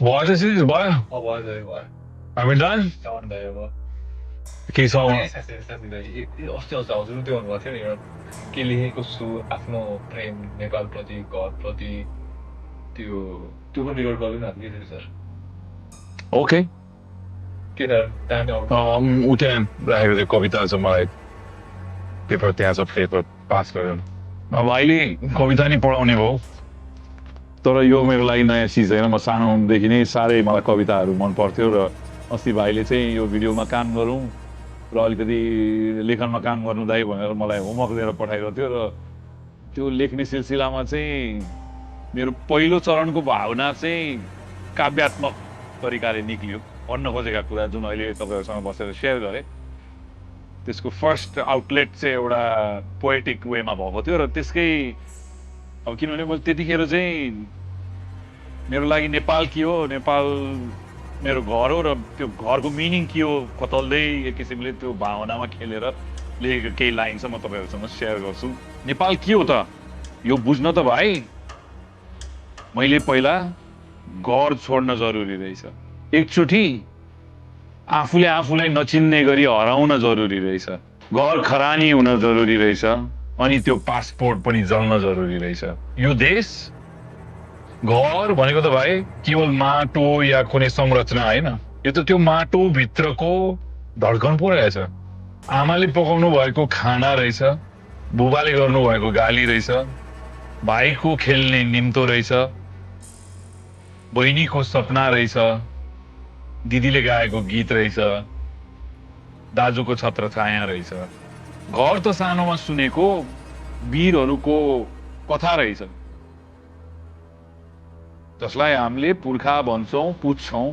भयो त सिरिज भयो भयो हामी डन डन भयो अब के छ अस्ति हजुर त्यो भन्नुभएको थियो नि एउटा के लेखेको छु आफ्नो प्रेम नेपालप्रति घरप्रति त्यो त्यो पनि रेकर्ड गर्दैन हामी के सर ओके के सर दामी आउट उ त्यहाँ राखेको थियो कविता छ मलाई पेपर त्यहाँ छ पेपर पास गर्यो अब अहिले कविता नै पढाउने भयो तर यो मेरो लागि नयाँ चिज होइन म सानोदेखि नै साह्रै मलाई कविताहरू मन पर्थ्यो र अस्ति भाइले चाहिँ यो भिडियोमा काम गरौँ र अलिकति लेखनमा काम गर्नु दाइ भनेर मलाई होमवर्क दिएर पठाएको थियो र त्यो लेख्ने सिलसिलामा चाहिँ मेरो पहिलो चरणको भावना चाहिँ काव्यात्मक तरिकाले निक्लियो भन्न खोजेका कुरा जुन अहिले तपाईँहरूसँग बसेर सेयर गरेँ त्यसको फर्स्ट आउटलेट चाहिँ एउटा पोएटिक वेमा भएको थियो र त्यसकै अब किनभने मैले त्यतिखेर चाहिँ मेरो लागि नेपाल के हो नेपाल मेरो घर हो र त्यो घरको मिनिङ के हो कतल्दै एक किसिमले त्यो भावनामा खेलेर लेखेको केही लाइन छ म तपाईँहरूसँग सेयर गर्छु नेपाल के हो त यो बुझ्न त भाइ मैले पहिला घर छोड्न जरुरी रहेछ एकचोटि आफूले आफूलाई नचिन्ने गरी हराउन जरुरी रहेछ घर खरानी हुन जरुरी रहेछ अनि त्यो पासपोर्ट पनि जल्न जरुरी रहेछ यो देश घर भनेको त भाइ केवल माटो या कुनै संरचना होइन यो त त्यो माटो भित्रको धड्कन पो रहेछ आमाले पकाउनु भएको खाना रहेछ बुबाले गर्नु भएको गाली रहेछ भाइको खेल्ने निम्तो रहेछ बहिनीको सपना रहेछ दिदीले गाएको गीत रहेछ दाजुको छत्र छाया रहेछ घर त सानोमा सुनेको वीरहरूको कथा रहेछ जसलाई हामीले पुर्खा भन्छौं पुज्छौं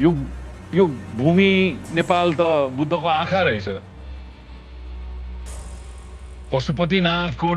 यो भूमि नेपाल त बुद्धको आँखा रहेछ पशुपतिनाथको